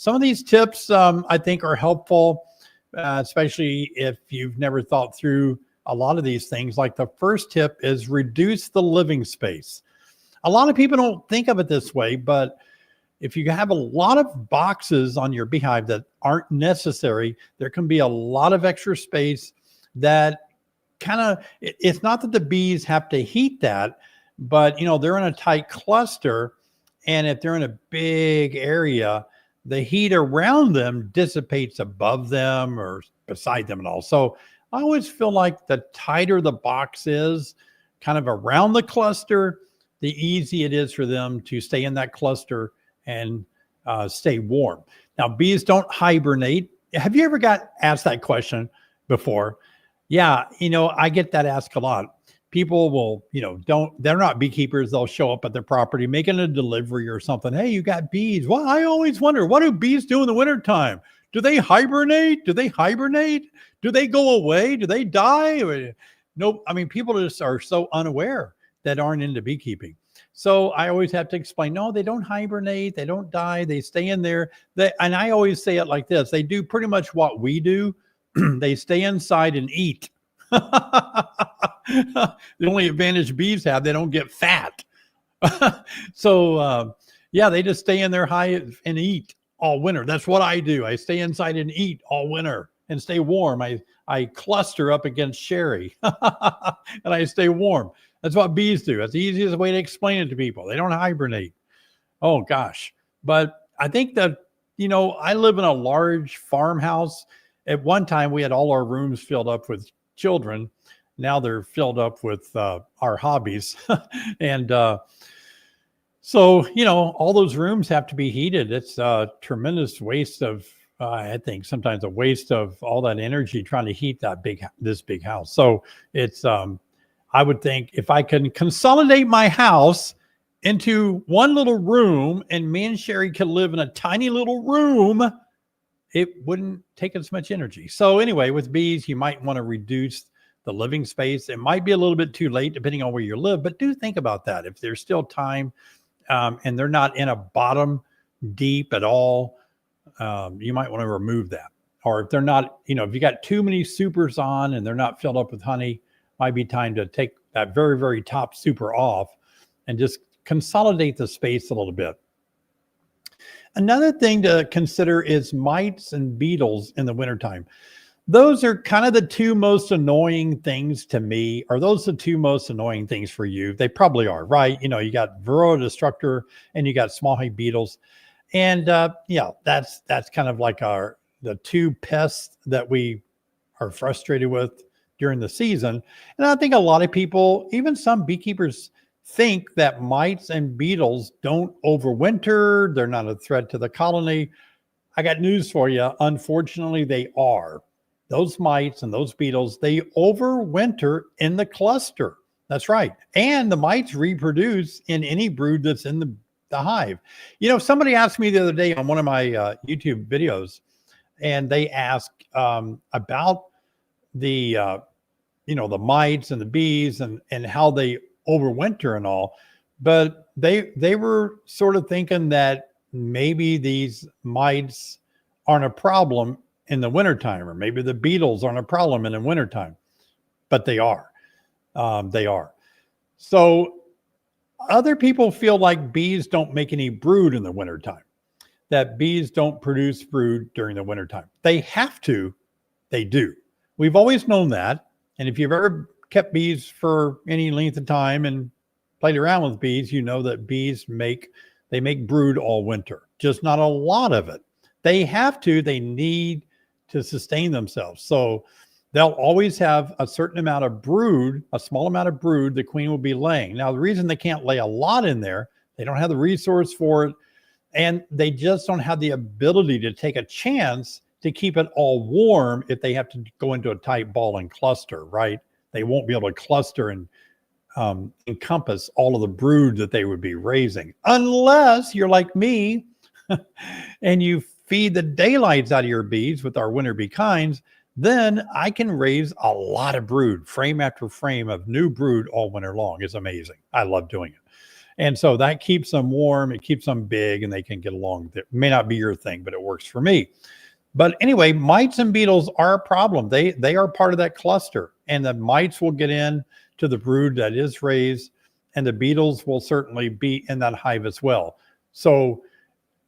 some of these tips I think are helpful, especially if you've never thought through a lot of these things. Like the first tip is reduce the living space. A lot of people don't think of it this way, but if you have a lot of boxes on your beehive that aren't necessary, there can be a lot of extra space that kind of, it's not that the bees have to heat that, but they're in a tight cluster. And if they're in a big area, the heat around them dissipates above them or beside them and all. So I always feel like the tighter the box is kind of around the cluster, the easier it is for them to stay in that cluster and stay warm. Now, bees don't hibernate. Have you ever got asked that question before? Yeah, I get that asked a lot. People will, they're not beekeepers. They'll show up at their property, making a delivery or something. Hey, you got bees. Well, I always wonder, what do bees do in the wintertime? Do they hibernate? Do they go away? Do they die? No, I mean, people just are so unaware that aren't into beekeeping. So I always have to explain, no, they don't hibernate. They don't die. They stay in there. And I always say it like this. They do pretty much what we do. They stay inside and eat. The only advantage bees have, they don't get fat. So yeah, they just stay in their hive and eat all winter. That's what I do. I stay inside and eat all winter and stay warm. I cluster up against Sherry and I stay warm. That's what bees do. That's the easiest way to explain it to people. They don't hibernate. Oh gosh. But I think that, I live in a large farmhouse. At one time we had all our rooms filled up with children. Now they're filled up with our hobbies. And so, all those rooms have to be heated. It's a tremendous waste of, I think sometimes a waste of all that energy trying to heat this big house. So it's, I would think if I can consolidate my house into one little room and me and Sherry could live in a tiny little room, it wouldn't take as much energy. So anyway, with bees, you might want to reduce the living space. It might be a little bit too late depending on where you live, but do think about that. If there's still time and they're not in a bottom deep at all, you might want to remove that. Or if they're not, if you got too many supers on and they're not filled up with honey, might be time to take that very, very top super off and just consolidate the space a little bit. Another thing to consider is mites and beetles in the wintertime. Those are kind of the two most annoying things to me. Are those the two most annoying things for you? They probably are, right? You got Varroa destructor and you got small hive beetles. And yeah, that's kind of like the two pests that we are frustrated with during the season. And I think a lot of people, even some beekeepers, think that mites and beetles don't overwinter. They're not a threat to the colony. I got news for you. Unfortunately, they are. Those mites and those beetles, they overwinter in the cluster. That's right. And the mites reproduce in any brood that's in the hive. Somebody asked me the other day on one of my YouTube videos, and they asked about the the mites and the bees and how they overwinter and all, but they were sort of thinking that maybe these mites aren't a problem in the wintertime, or maybe the beetles aren't a problem in the wintertime, but they are. They are. So other people feel like bees don't make any brood in the wintertime, that bees don't produce brood during the wintertime. They have to. They do. We've always known that. And if you've ever kept bees for any length of time and played around with bees, you know that bees make brood all winter, just not a lot of it. They have to. They need to sustain themselves. So they'll always have a certain amount of brood, a small amount of brood the queen will be laying. Now, the reason they can't lay a lot in there, they don't have the resource for it, and they just don't have the ability to take a chance to keep it all warm if they have to go into a tight ball and cluster, right? They won't be able to cluster and encompass all of the brood that they would be raising, unless you're like me and you feed the daylights out of your bees with our winter bee kinds. Then I can raise a lot of brood, frame after frame of new brood all winter long. It's amazing. I love doing it. And so that keeps them warm. It keeps them big and they can get along. It may not be your thing, but it works for me. But anyway, mites and beetles are a problem. They are part of that cluster, and the mites will get in to the brood that is raised, and the beetles will certainly be in that hive as well. So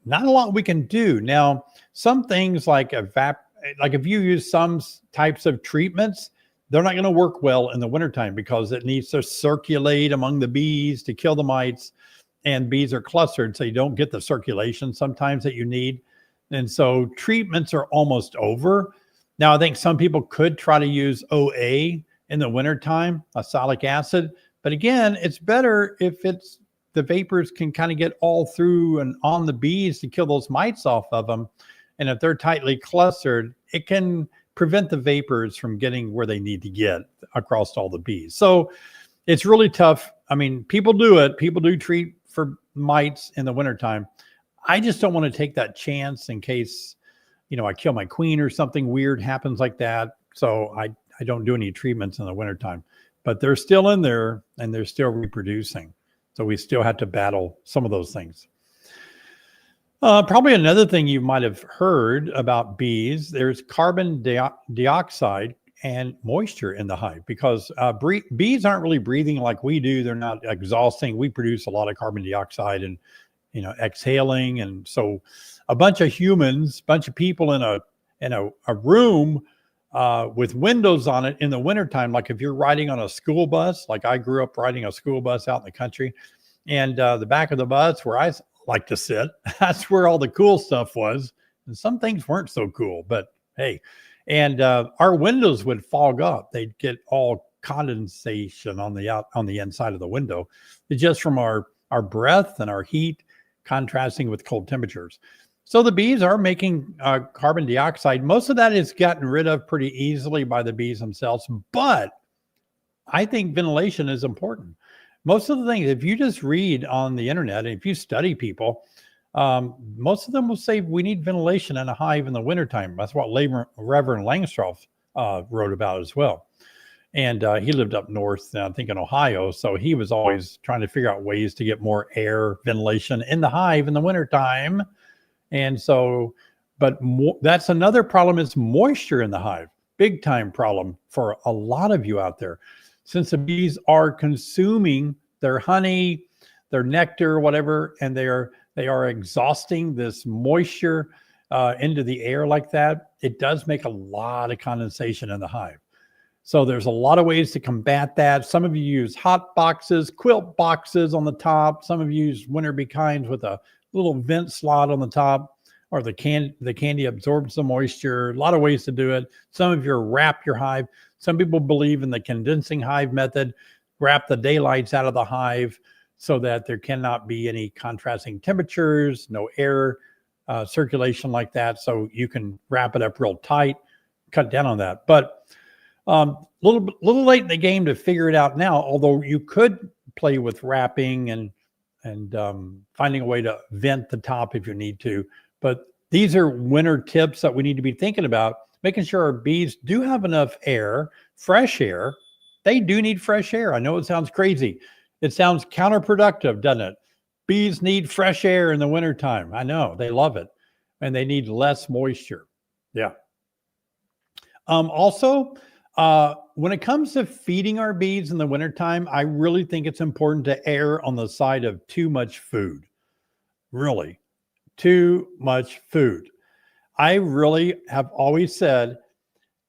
not a lot we can do. Now, some things like if you use some types of treatments, they're not going to work well in the wintertime because it needs to circulate among the bees to kill the mites, and bees are clustered, so you don't get the circulation sometimes that you need. And so treatments are almost over. Now, I think some people could try to use OA in the wintertime, oxalic acid. But again, it's better if the vapors can kind of get all through and on the bees to kill those mites off of them. And if they're tightly clustered, it can prevent the vapors from getting where they need to get across all the bees. So it's really tough. I mean, people do it. People do treat for mites in the wintertime. I just don't want to take that chance in case, I kill my queen or something weird happens like that. So I don't do any treatments in the wintertime, but they're still in there and they're still reproducing. So we still have to battle some of those things. Probably another thing you might have heard about bees, there's carbon dioxide and moisture in the hive because bees aren't really breathing like we do. They're not exhausting. We produce a lot of carbon dioxide and exhaling. And so a bunch of humans, bunch of people in a room with windows on it in the wintertime, like if you're riding on a school bus, like I grew up riding a school bus out in the country, and the back of the bus where I like to sit, that's where all the cool stuff was. And some things weren't so cool, but hey, and our windows would fog up. They'd get all condensation on the inside of the window. It's just from our breath and our heat contrasting with cold temperatures. So the bees are making carbon dioxide. Most of that is gotten rid of pretty easily by the bees themselves, but I think ventilation is important. Most of the things, if you just read on the internet, and if you study people, most of them will say we need ventilation in a hive in the wintertime. That's what Reverend Langstroth wrote about as well. And he lived up north, I think in Ohio. So he was always trying to figure out ways to get more air ventilation in the hive in the wintertime. And so, that's another problem is moisture in the hive. Big time problem for a lot of you out there. Since the bees are consuming their honey, their nectar, whatever, and they are exhausting this moisture into the air like that, it does make a lot of condensation in the hive. So there's a lot of ways to combat that. Some of you use hot boxes, quilt boxes on the top. Some of you use winter bee kinds with a little vent slot on the top, or the candy absorbs the moisture. A lot of ways to do it. Some of you wrap your hive. Some people believe in the condensing hive method, wrap the daylights out of the hive so that there cannot be any contrasting temperatures, no air circulation like that. So you can wrap it up real tight, cut down on that. But little late in the game to figure it out now, although you could play with wrapping and finding a way to vent the top if you need to. But these are winter tips that we need to be thinking about, making sure our bees do have enough air, fresh air. They do need fresh air. I know it sounds crazy. It sounds counterproductive, doesn't it? Bees need fresh air in the wintertime. I know, they love it. And they need less moisture. Yeah. Also, when it comes to feeding our bees in the wintertime, I really think it's important to err on the side of too much food. Really, too much food. I really have always said,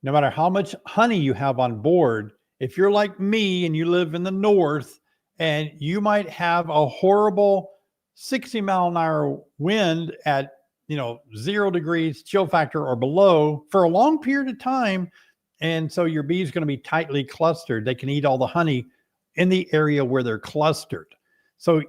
no matter how much honey you have on board, if you're like me and you live in the north and you might have a horrible 60-mile-an-hour wind at 0 degrees chill factor or below for a long period of time, and so your bee is going to be tightly clustered. They can eat all the honey in the area where they're clustered. So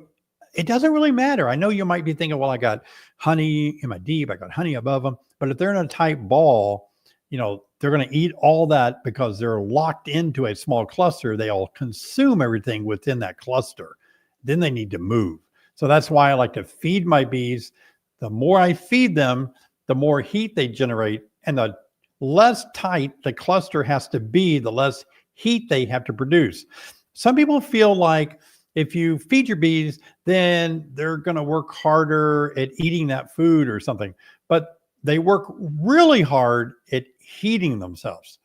it doesn't really matter. I know you might be thinking, well, I got honey in my deep, I got honey above them. But if they're in a tight ball, they're going to eat all that because they're locked into a small cluster. They all consume everything within that cluster. Then they need to move. So that's why I like to feed my bees. The more I feed them, the more heat they generate, and the less tight the cluster has to be, the less heat they have to produce. Some people feel like if you feed your bees, then they're going to work harder at eating that food or something. But they work really hard at heating themselves.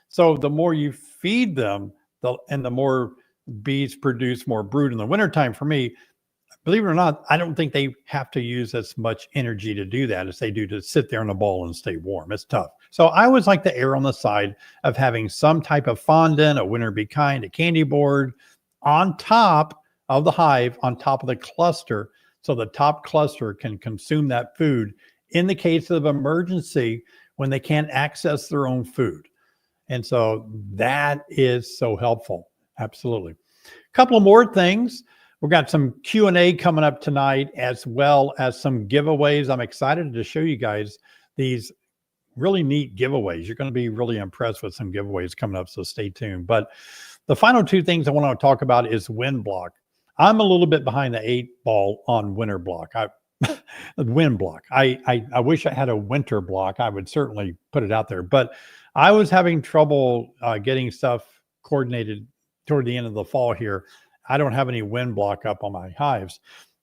So the more you feed them, and the more bees produce more brood in the wintertime. For me, believe it or not, I don't think they have to use as much energy to do that as they do to sit there in a ball and stay warm. It's tough. So I always like to err on the side of having some type of fondant, a winter bee kind, a candy board on top of the hive, on top of the cluster, so the top cluster can consume that food in the case of emergency when they can't access their own food. And so that is so helpful. Absolutely. A couple of more things. We've got some Q&A coming up tonight, as well as some giveaways. I'm excited to show you guys these really neat giveaways. You're going to be really impressed with some giveaways coming up, so stay tuned. But the final two things I want to talk about is wind block. I'm a little bit behind the 8 ball on winter block. Wind block. I wish I had a winter block. I would certainly put it out there, but I was having trouble getting stuff coordinated toward the end of the fall here. I don't have any wind block up on my hives,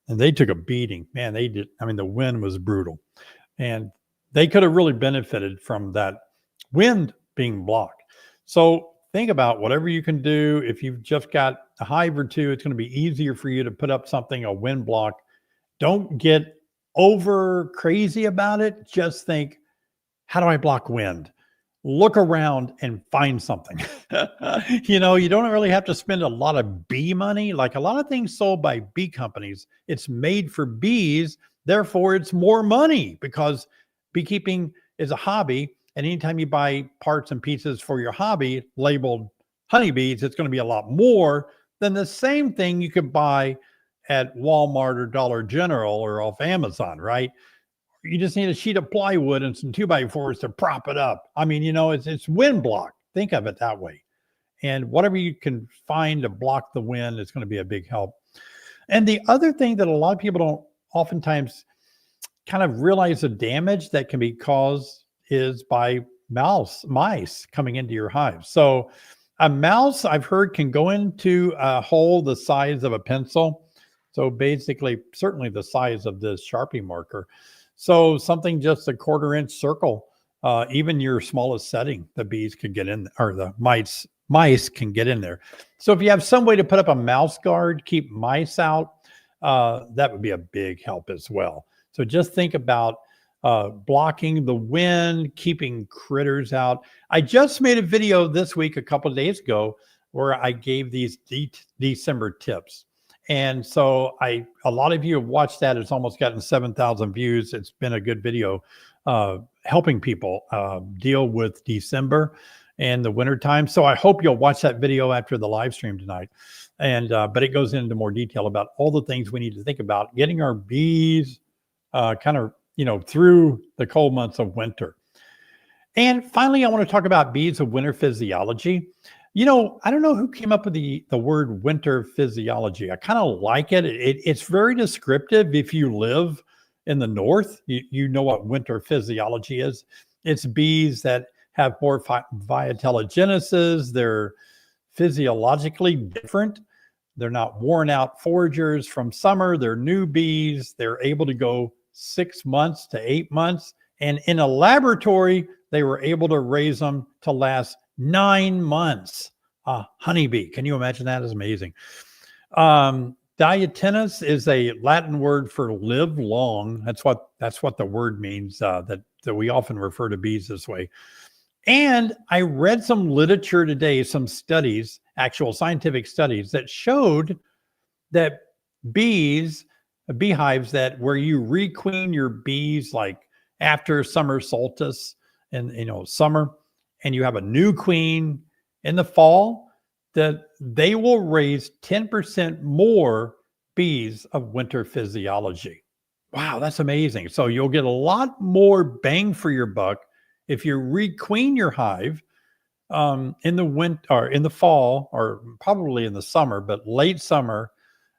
and they took a beating. Man, they did. I mean, the wind was brutal, and they could have really benefited from that wind being blocked. So think about whatever you can do. If you've just got a hive or two, it's going to be easier for you to put up something, a wind block. Don't get over crazy about it. Just think, how do I block wind? Look around and find something. You know, you don't really have to spend a lot of bee money. Like a lot of things sold by bee companies, it's made for bees. Therefore, it's more money because beekeeping is a hobby. And anytime you buy parts and pieces for your hobby labeled honeybees, it's going to be a lot more than the same thing you could buy at Walmart or Dollar General or off Amazon, right? You just need a sheet of plywood and some 2x4s to prop it up. I mean, you know, it's wind block. Think of it that way. And whatever you can find to block the wind is going to be a big help. And the other thing that a lot of people don't oftentimes kind of realize the damage that can be caused is by mice coming into your hive. So a mouse, I've heard, can go into a hole the size of a pencil. So basically, certainly the size of this Sharpie marker. So something just a 1/4-inch circle, even your smallest setting, the bees could get in, or the mice can get in there. So if you have some way to put up a mouse guard, keep mice out, that would be a big help as well. So just think about blocking the wind, keeping critters out. I just made a video this week, a couple of days ago, where I gave these December tips. And so a lot of you have watched that. It's almost gotten 7,000 views. It's been a good video helping people deal with December and the wintertime. So I hope you'll watch that video after the live stream tonight. And but it goes into more detail about all the things we need to think about getting our bees kind of, you know, through the cold months of winter. And finally, I want to talk about bees of winter physiology. You know, I don't know who came up with the word winter physiology. I kind of like it. It's very descriptive. If you live in the north, you know what winter physiology is. It's bees that have more vitellogenesis. They're physiologically different. They're not worn out foragers from summer. They're new bees. They're able to go 6 months to 8 months. And in a laboratory, they were able to raise them to last 9 months. Honeybee. Can you imagine that? Is amazing. Diatenus is a Latin word for live long. That's what the word means, that we often refer to bees this way. And I read some literature today, some studies, actual scientific studies that showed that beehives that where you requeen your bees like after summer solstice and, you know, summer, and you have a new queen in the fall, that they will raise 10% more bees of winter physiology. Wow, that's amazing. So you'll get a lot more bang for your buck if you requeen your hive in the winter or in the fall, or probably in the summer, but late summer,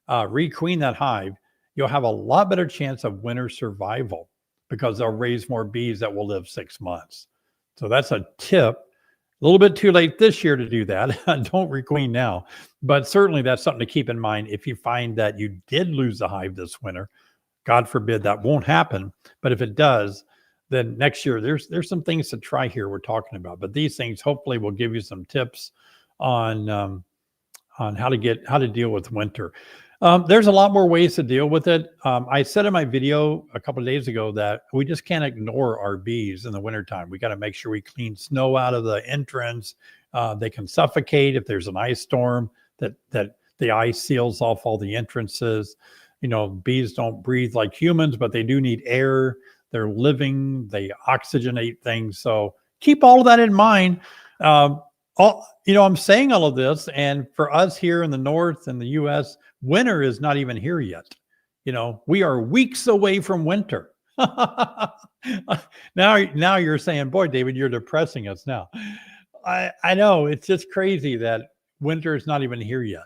requeen that hive. You'll have a lot better chance of winter survival because they'll raise more bees that will live 6 months. So that's a tip little bit too late this year to do that. Don't requeen now. But certainly that's something to keep in mind if you find that you did lose the hive this winter. God forbid that won't happen. But if it does, then next year there's some things to try here we're talking about. But these things hopefully will give you some tips on how to deal with winter. There's a lot more ways to deal with it. I said in my video a couple of days ago that we just can't ignore our bees in the wintertime. We got to make sure we clean snow out of the entrance. They can suffocate if there's an ice storm, that the ice seals off all the entrances. You know, bees don't breathe like humans, but they do need air. They're living, they oxygenate things. So keep all of that in mind. I'm saying all of this, and for us here in the North in the US, winter is not even here yet. You know, we are weeks away from winter. Now you're saying, boy, David, you're depressing us now. I know, it's just crazy that winter is not even here yet.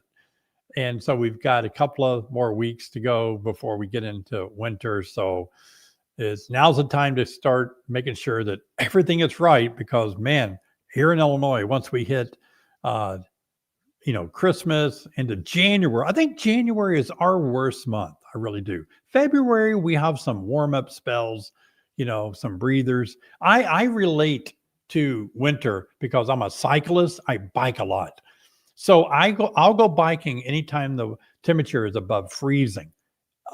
And so we've got a couple of more weeks to go before we get into winter. So now's the time to start making sure that everything is right, because man, here in Illinois, once we hit Christmas into January, I think January is our worst month. I really do. February, we have some warm up spells, some breathers. I relate to winter because I'm a cyclist. I bike a lot. So I'll go biking anytime the temperature is above freezing.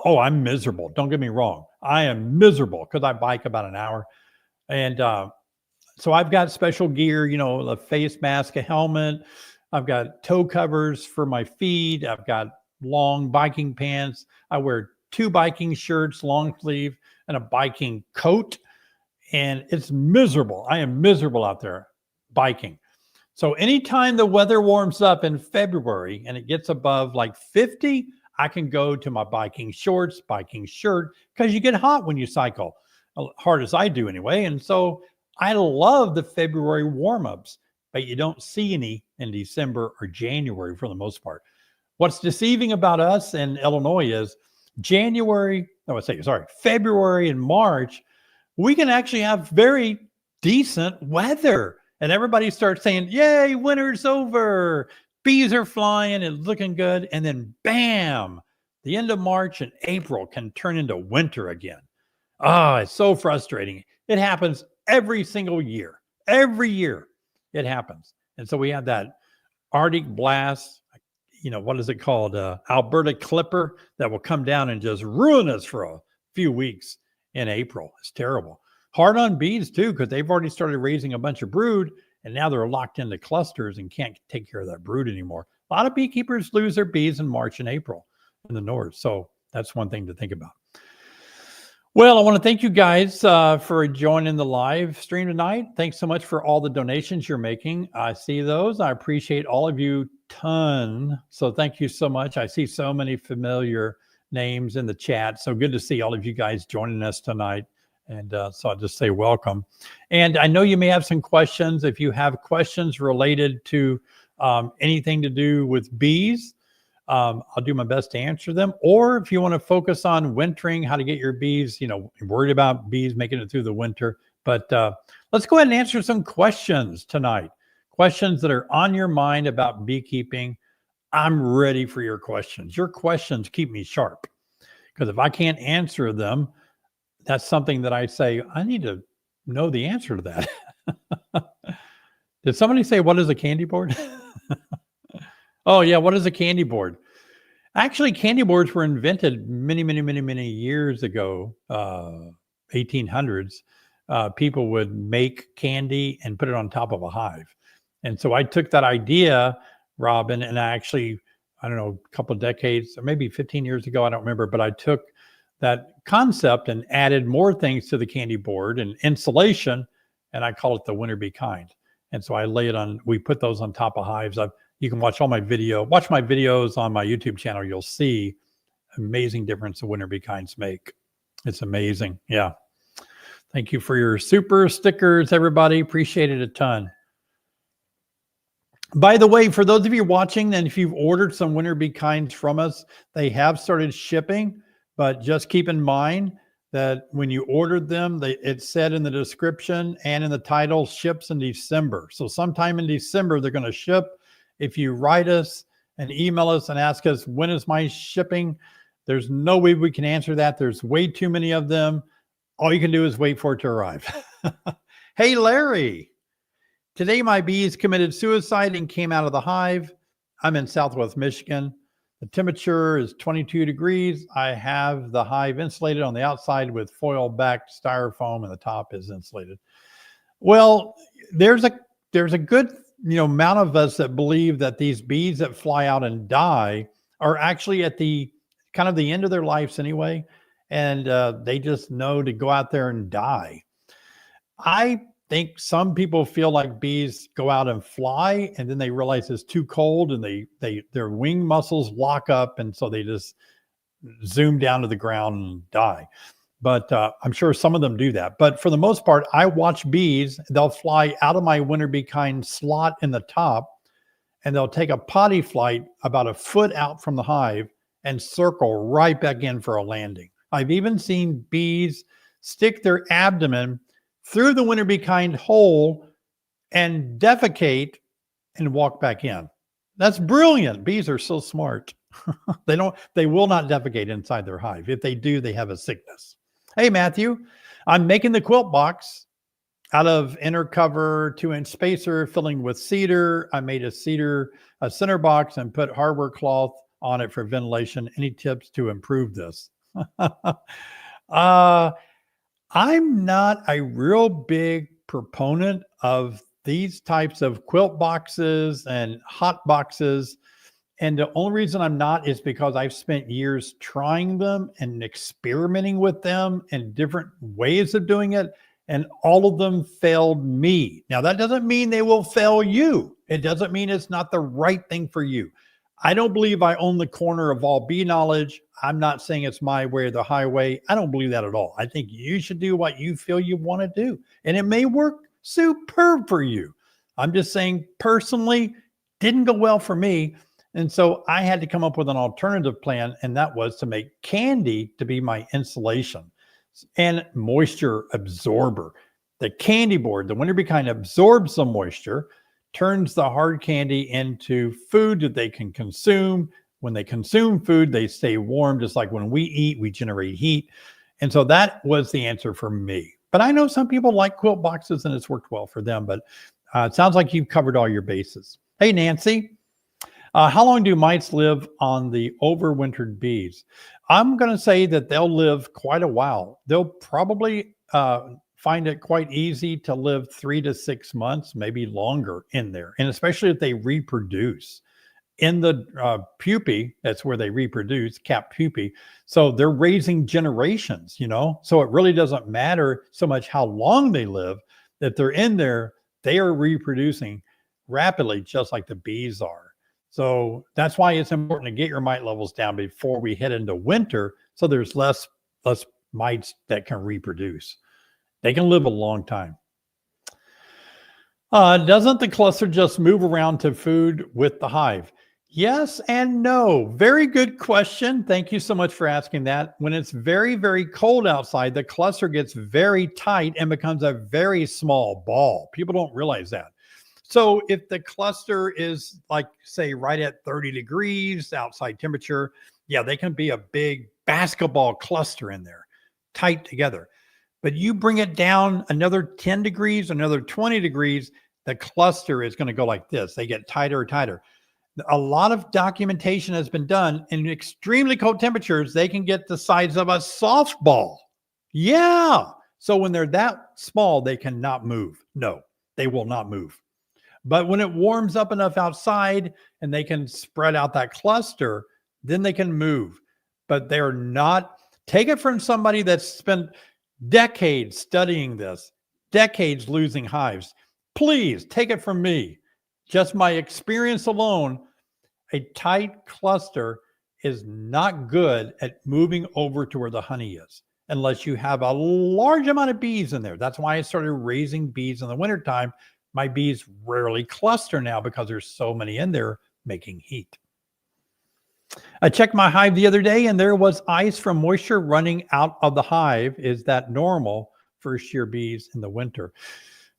Oh, I'm miserable. Don't get me wrong. I am miserable because I bike about an hour. And so I've got special gear, a face mask, a helmet. I've got toe covers for my feet. I've got long biking pants. I wear 2 biking shirts, long sleeve, and a biking coat. And it's miserable. I am miserable out there biking. So anytime the weather warms up in February and it gets above like 50, I can go to my biking shorts, biking shirt, because you get hot when you cycle, hard as I do anyway. And so I love the February warm-ups, but you don't see any in December or January for the most part. What's deceiving about us in Illinois is February and March, we can actually have very decent weather. And everybody starts saying, yay, winter's over. Bees are flying and looking good. And then bam, the end of March and April can turn into winter again. It's so frustrating. It happens every single year. Every year it happens. And so we have that Arctic blast, what is it called? Alberta Clipper that will come down and just ruin us for a few weeks in April. It's terrible. Hard on bees too, because they've already started raising a bunch of brood and now they're locked into clusters and can't take care of that brood anymore. A lot of beekeepers lose their bees in March and April in the North. So that's one thing to think about. Well, I want to thank you guys for joining the live stream tonight. Thanks so much for all the donations you're making. I see those. I appreciate all of you ton. So thank you so much. I see so many familiar names in the chat. So good to see all of you guys joining us tonight. And so I'll just say welcome. And I know you may have some questions. If you have questions related to anything to do with bees, I'll do my best to answer them. Or if you want to focus on wintering, how to get your bees, worried about bees making it through the winter. But let's go ahead and answer some questions tonight. Questions that are on your mind about beekeeping. I'm ready for your questions. Your questions keep me sharp. Because if I can't answer them, that's something that I say, I need to know the answer to that. Did somebody say, what is a candy board? Oh, yeah. What is a candy board? Actually, candy boards were invented many years ago, 1800s. People would make candy and put it on top of a hive. And so I took that idea, Robin, and I actually, I don't know, a couple of decades, or maybe 15 years ago, I don't remember, but I took that concept and added more things to the candy board and insulation, and I call it the Winter Be Kind. And so we put those on top of hives. You can watch my videos on my YouTube channel. You'll see amazing difference the Winter Be Kinds make. It's amazing. Yeah. Thank you for your super stickers, everybody. Appreciate it a ton. By the way, for those of you watching, and if you've ordered some Winter Be Kinds from us, they have started shipping, but just keep in mind that when you ordered them, it said in the description and in the title, ships in December. So sometime in December, they're going to ship. If you write us and email us and ask us, when is my shipping? There's no way we can answer that. There's way too many of them. All you can do is wait for it to arrive. Hey, Larry. Today, my bees committed suicide and came out of the hive. I'm in Southwest Michigan. The temperature is 22 degrees. I have the hive insulated on the outside with foil-backed styrofoam, and the top is insulated. Well, there's a good amount of us that believe that these bees that fly out and die are actually at the kind of the end of their lives anyway, and they just know to go out there and die. I think some people feel like bees go out and fly and then they realize it's too cold and their wing muscles lock up, and so they just zoom down to the ground and die. But I'm sure some of them do that. But for the most part, I watch bees. They'll fly out of my winter bee kind slot in the top, and they'll take a potty flight about a foot out from the hive and circle right back in for a landing. I've even seen bees stick their abdomen through the winter bee kind hole and defecate and walk back in. That's brilliant. Bees are so smart. They will not defecate inside their hive. If they do, they have a sickness. Hey, Matthew, I'm making the quilt box out of inner cover 2-inch spacer filling with cedar. I made a center box and put hardware cloth on it for ventilation. Any tips to improve this? I'm not a real big proponent of these types of quilt boxes and hot boxes. And the only reason I'm not is because I've spent years trying them and experimenting with them and different ways of doing it, and all of them failed me. Now, that doesn't mean they will fail you. It doesn't mean it's not the right thing for you. I don't believe I own the corner of all bee knowledge. I'm not saying it's my way or the highway. I don't believe that at all. I think you should do what you feel you want to do, and it may work superb for you. I'm just saying, personally, didn't go well for me. And so I had to come up with an alternative plan, and that was to make candy to be my insulation and moisture absorber. The candy board, the winter bee kind, absorbs the moisture, turns the hard candy into food that they can consume. When they consume food, they stay warm. Just like when we eat, we generate heat. And so that was the answer for me. But I know some people like quilt boxes and it's worked well for them, but it sounds like you've covered all your bases. Hey, Nancy. How long do mites live on the overwintered bees? I'm going to say that they'll live quite a while. They'll probably find it quite easy to live 3 to 6 months, maybe longer in there. And especially if they reproduce. In the pupae, that's where they reproduce, cap pupae. So they're raising generations, So it really doesn't matter so much how long they live. If they're in there, they are reproducing rapidly, just like the bees are. So that's why it's important to get your mite levels down before we head into winter, so there's less mites that can reproduce. They can live a long time. Doesn't the cluster just move around to food with the hive? Yes and no. Very good question. Thank you so much for asking that. When it's very, very cold outside, the cluster gets very tight and becomes a very small ball. People don't realize that. So if the cluster is like, say, right at 30 degrees outside temperature, yeah, they can be a big basketball cluster in there, tight together. But you bring it down another 10 degrees, another 20 degrees, the cluster is going to go like this. They get tighter and tighter. A lot of documentation has been done. In extremely cold temperatures, they can get the size of a softball. Yeah. So when they're that small, they cannot move. No, they will not move. But when it warms up enough outside and they can spread out that cluster, then they can move. But they're not. Take it from somebody that's spent decades studying this, decades losing hives. Please take it from me. Just my experience alone, a tight cluster is not good at moving over to where the honey is unless you have a large amount of bees in there. That's why I started raising bees in the wintertime. My bees rarely cluster now because there's so many in there making heat. I checked my hive the other day and there was ice from moisture running out of the hive. Is that normal for shear bees in the winter?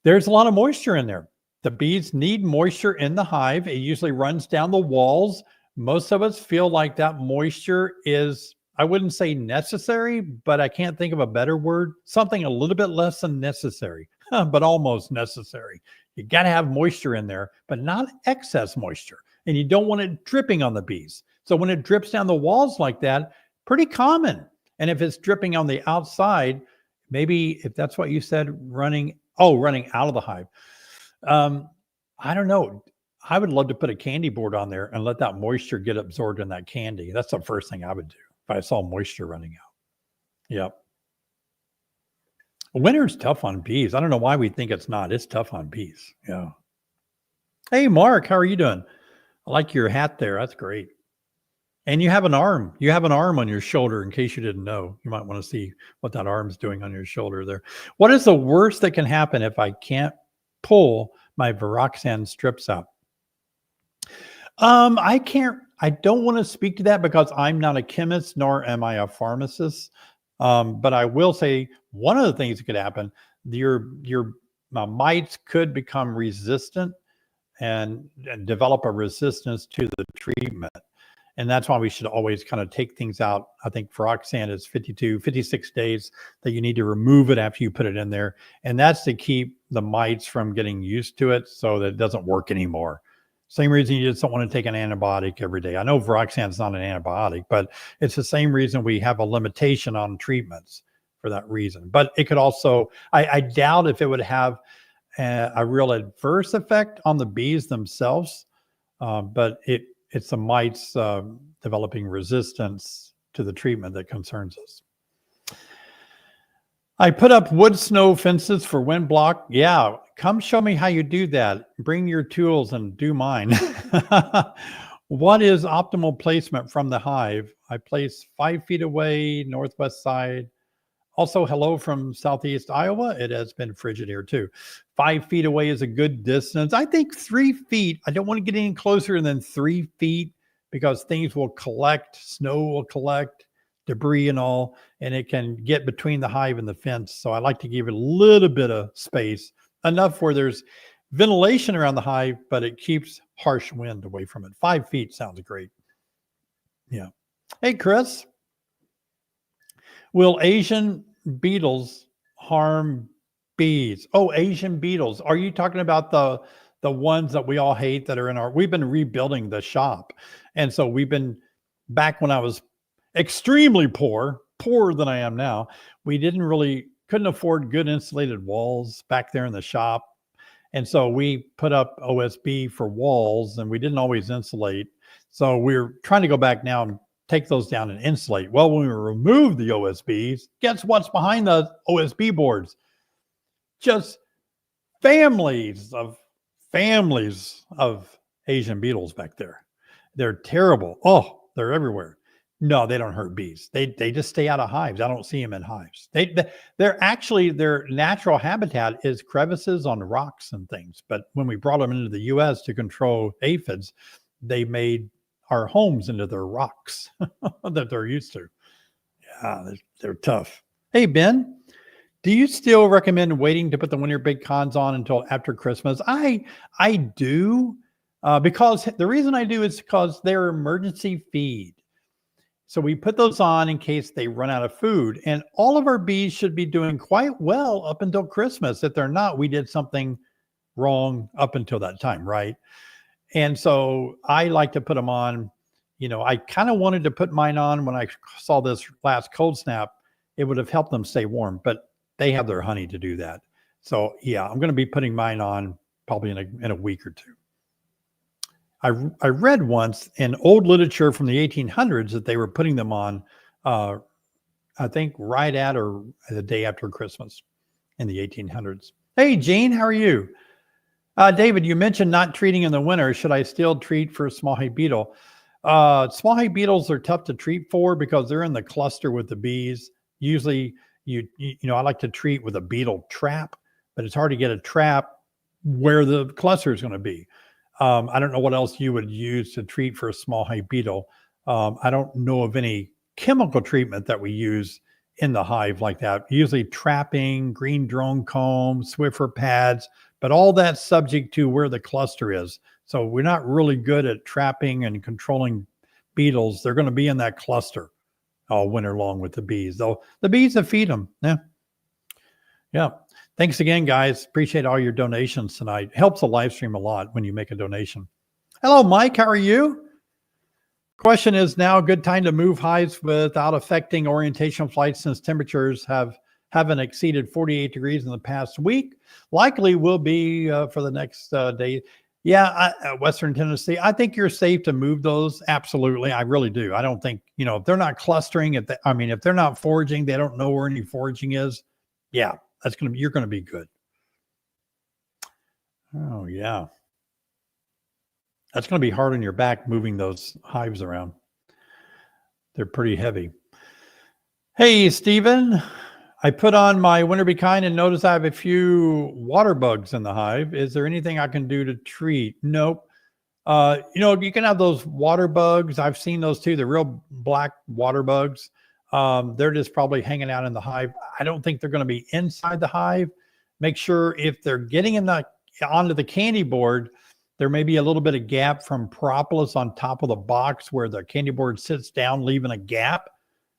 There's a lot of moisture in there. The bees need moisture in the hive. It usually runs down the walls. Most of us feel like that moisture is, I wouldn't say necessary, but I can't think of a better word. Something a little bit less than necessary, but almost necessary. You got to have moisture in there, but not excess moisture. And you don't want it dripping on the bees. So when it drips down the walls like that, pretty common. And if it's dripping on the outside, maybe if that's what you said, running out of the hive. I don't know. I would love to put a candy board on there and let that moisture get absorbed in that candy. That's the first thing I would do if I saw moisture running out. Yep. Winter's tough on bees. I don't know why we think it's not. It's tough on bees. Yeah. Hey, Mark, how are you doing? I like your hat there. That's great. And you have an arm. You have an arm on your shoulder in case you didn't know. You might want to see what that arm's doing on your shoulder there. What is the worst that can happen if I can't pull my Viroxan strips out? I don't want to speak to that because I'm not a chemist, nor am I a pharmacist. But I will say one of the things that could happen, your mites could become resistant and develop a resistance to the treatment. And that's why we should always kind of take things out. I think Viroxan is 56 days that you need to remove it after you put it in there. And that's to keep the mites from getting used to it so that it doesn't work anymore. Same reason you just don't want to take an antibiotic every day. I know Viroxan is not an antibiotic, but it's the same reason we have a limitation on treatments for that reason. But it could also, I doubt if it would have a real adverse effect on the bees themselves, but it's the mites developing resistance to the treatment that concerns us. I put up wood snow fences for wind block. Yeah, come show me how you do that. Bring your tools and do mine. What is optimal placement from the hive? I place 5 feet away, northwest side. Also, hello from Southeast Iowa. It has been frigid here too. 5 feet away is a good distance. I think 3 feet. I don't want to get any closer than 3 feet because things will collect, snow will collect, debris and all, and it can get between the hive and the fence. So I like to give it a little bit of space, enough where there's ventilation around the hive, but it keeps harsh wind away from it. 5 feet sounds great. Yeah. Hey, Chris. Will Asian beetles harm bees? Oh, Asian beetles. Are you talking about the ones that we all hate that are in our, we've been rebuilding the shop. And so we've been, back when I was extremely poorer than I am now, we couldn't afford good insulated walls back there in the shop. And so we put up OSB for walls and we didn't always insulate. So we're trying to go back now and take those down and insulate. Well, when we remove the OSBs, guess what's behind the OSB boards? Just families of Asian beetles back there. They're terrible. Oh, they're everywhere. No, they don't hurt bees. They just stay out of hives. I don't see them in hives. They're actually, their natural habitat is crevices on rocks and things. But when we brought them into the US to control aphids, they made our homes into their rocks that they're used to. Yeah, they're tough. Hey, Ben, do you still recommend waiting to put the winter big cons on until after Christmas? I do, because the reason I do is because they're emergency feed. So we put those on in case they run out of food. And all of our bees should be doing quite well up until Christmas. If they're not, we did something wrong up until that time, right? And so I like to put them on. You know, I kind of wanted to put mine on when I saw this last cold snap. It would have helped them stay warm, but they have their honey to do that. So yeah, I'm going to be putting mine on probably in a week or two. I read once in old literature from the 1800s that they were putting them on, I think right at or the day after Christmas in the 1800s. Hey, Gene, how are you? David, you mentioned not treating in the winter. Should I still treat for small hive beetle? Small hive beetles are tough to treat for because they're in the cluster with the bees. Usually, you know, I like to treat with a beetle trap, but it's hard to get a trap where the cluster is going to be. I don't know what else you would use to treat for a small hive beetle. I don't know of any chemical treatment that we use in the hive like that. Usually trapping, green drone comb, Swiffer pads, but all that's subject to where the cluster is. So we're not really good at trapping and controlling beetles. They're going to be in that cluster all winter long with the bees. Though the bees that feed them. Yeah. Yeah. Thanks again, guys. Appreciate all your donations tonight. Helps the live stream a lot when you make a donation. Hello, Mike. How are you? Question, is now a good time to move hives without affecting orientation flights since temperatures haven't exceeded 48 degrees in the past week? Likely will be for the next day. Yeah, Western Tennessee, I think you're safe to move those. Absolutely. I really do. I don't think, if they're not clustering, if they're not foraging, they don't know where any foraging is. Yeah, you're going to be good. Oh, yeah. That's going to be hard on your back moving those hives around. They're pretty heavy. Hey, Stephen, I put on my winter be kind and notice I have a few water bugs in the hive. Is there anything I can do to treat? Nope. You can have those water bugs. I've seen those too. They're real black water bugs. They're just probably hanging out in the hive. I don't think they're going to be inside the hive. Make sure if they're getting onto the candy board, there may be a little bit of gap from propolis on top of the box where the candy board sits down, leaving a gap.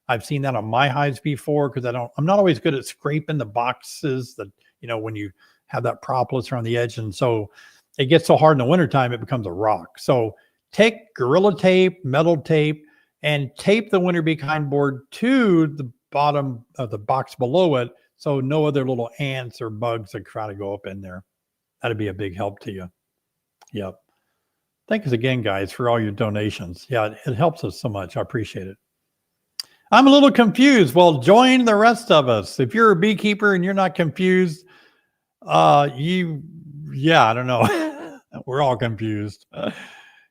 I've seen that on my hives before because I'm not always good at scraping the boxes that, when you have that propolis around the edge. And so it gets so hard in the wintertime, it becomes a rock. So take Gorilla Tape, metal tape, and tape the winter be kind board to the bottom of the box below it so no other little ants or bugs that try to go up in there. That'd be a big help to you. Yep. Thanks again, guys, for all your donations. Yeah, it helps us so much. I appreciate it. I'm a little confused. Well, join the rest of us. If you're a beekeeper and you're not confused, I don't know. We're all confused.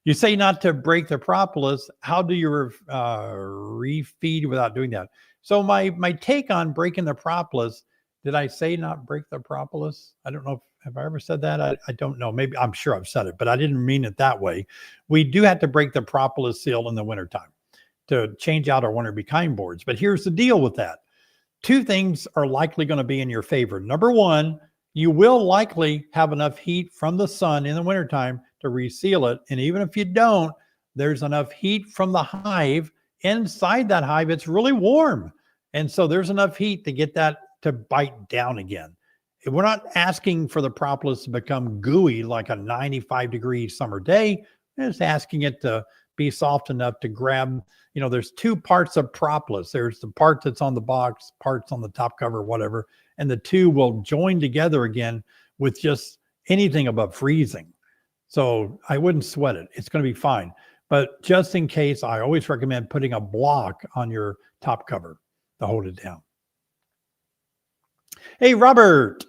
You say not to break the propolis. How do you refeed without doing that? So my take on breaking the propolis, did I say not break the propolis? I don't know. Have I ever said that? I don't know. Maybe I'm sure I've said it, but I didn't mean it that way. We do have to break the propolis seal in the wintertime to change out our winter be kind boards. But here's the deal with that. Two things are likely going to be in your favor. Number one, you will likely have enough heat from the sun in the wintertime to reseal it. And even if you don't, there's enough heat from the hive. Inside that hive, it's really warm. And so there's enough heat to get that to bite down again. We're not asking for the propolis to become gooey like a 95-degree summer day. We're just asking it to be soft enough to grab, there's two parts of propolis. There's the part that's on the box, parts on the top cover, whatever, and the two will join together again with just anything above freezing. So I wouldn't sweat it. It's going to be fine. But just in case, I always recommend putting a block on your top cover to hold it down. Hey, Robert.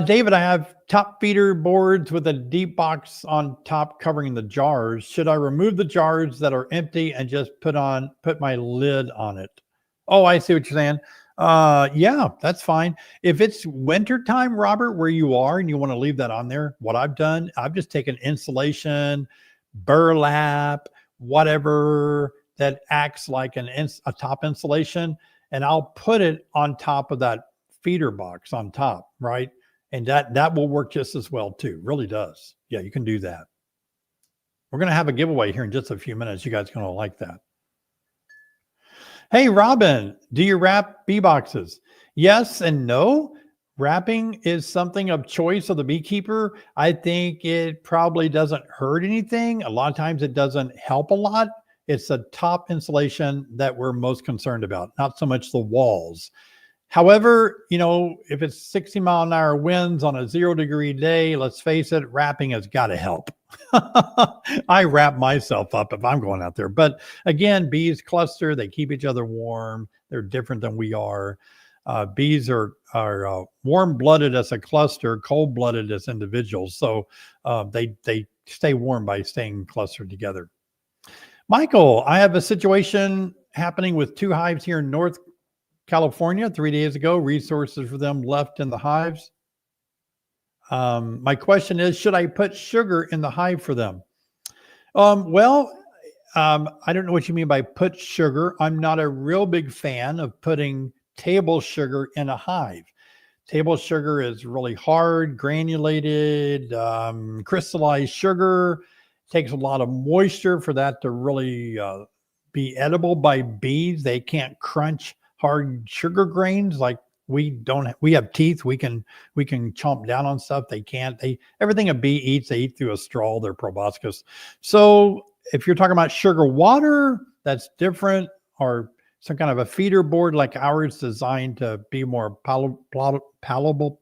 David, I have top feeder boards with a deep box on top covering the jars. Should I remove the jars that are empty and just put my lid on it? Oh, I see what you're saying. Yeah, that's fine. If it's wintertime, Robert, where you are and you want to leave that on there, what I've done, I've just taken insulation, burlap, whatever that acts like a top insulation, and I'll put it on top of that feeder box on top, right? And that will work just as well too. Really does. Yeah, you can do that. We're going to have a giveaway here in just a few minutes. You guys are going to like that. Hey, Robin, do you wrap bee boxes? Yes and no. Wrapping is something of choice of the beekeeper. I think it probably doesn't hurt anything. A lot of times it doesn't help a lot. It's the top insulation that we're most concerned about, not so much the walls. However, if it's 60-mile-an-hour winds on a 0-degree day, let's face it, wrapping has got to help. I wrap myself up if I'm going out there. But again, bees cluster. They keep each other warm. They're different than we are. Bees are warm-blooded as a cluster, cold-blooded as individuals. So they stay warm by staying clustered together. Michael, I have a situation happening with 2 hives here in North California 3 days ago. Resources for them left in the hives. My question is, should I put sugar in the hive for them? Well, I don't know what you mean by put sugar. I'm not a real big fan of putting table sugar in a hive. Table sugar is really hard, granulated, crystallized sugar. Takes a lot of moisture for that to really be edible by bees. They can't crunch hard sugar grains like we don't. We have teeth. We can chomp down on stuff. They can't. Everything a bee eats, they eat through a straw. They're proboscis. So if you're talking about sugar water, that's different. Or some kind of a feeder board like ours designed to be more palatable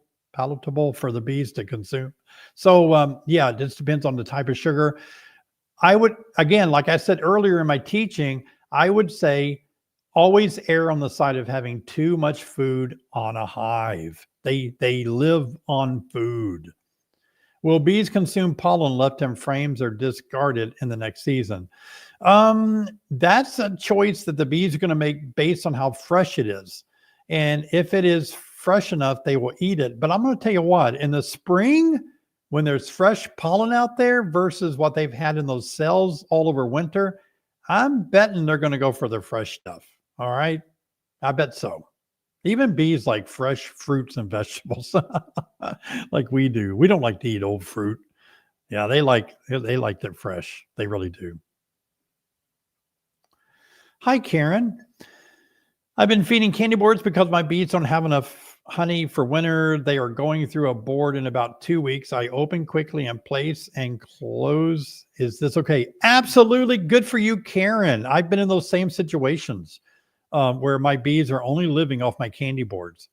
for the bees to consume. So yeah, it just depends on the type of sugar. I would, again, like I said earlier in my teaching, I would say always err on the side of having too much food on a hive. They live on food. Will bees consume pollen left in frames or discarded in the next season? That's a choice that the bees are going to make based on how fresh it is. And if it is fresh enough, they will eat it. But I'm going to tell you what, in the spring, when there's fresh pollen out there versus what they've had in those cells all over winter, I'm betting they're going to go for the fresh stuff. All right. I bet so. Even bees like fresh fruits and vegetables like we do. We don't like to eat old fruit. Yeah, they like it fresh. They really do. Hi, Karen. I've been feeding candy boards because my bees don't have enough honey for winter. They are going through a board in about 2 weeks. I open quickly and place and close. Is this okay? Absolutely. Good for you, Karen. I've been in those same situations where my bees are only living off my candy boards.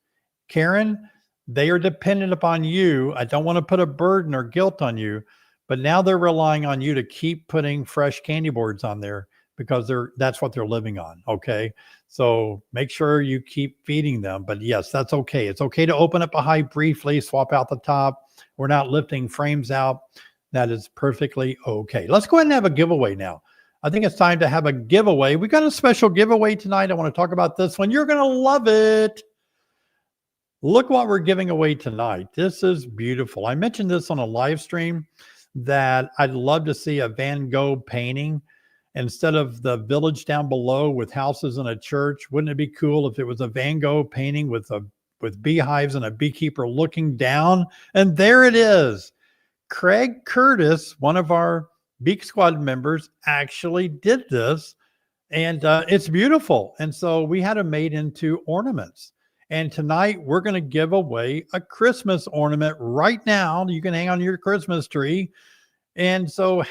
Karen, they are dependent upon you. I don't want to put a burden or guilt on you, but now they're relying on you to keep putting fresh candy boards on there because that's what they're living on. Okay. So make sure you keep feeding them. But yes, that's okay. It's okay to open up a hive briefly, swap out the top. We're not lifting frames out. That is perfectly okay. Let's go ahead and have a giveaway now. I think it's time to have a giveaway. We got a special giveaway tonight. I want to talk about this one. You're going to love it. Look what we're giving away tonight. This is beautiful. I mentioned this on a live stream that I'd love to see a Van Gogh painting instead of the village down below with houses and a church. Wouldn't it be cool if it was a Van Gogh painting with beehives and a beekeeper looking down? And there it is. Craig Curtis, one of our Beak Squad members, actually did this, and it's beautiful. And so we had them made into ornaments. And tonight we're going to give away a Christmas ornament right now. You can hang on your Christmas tree. And so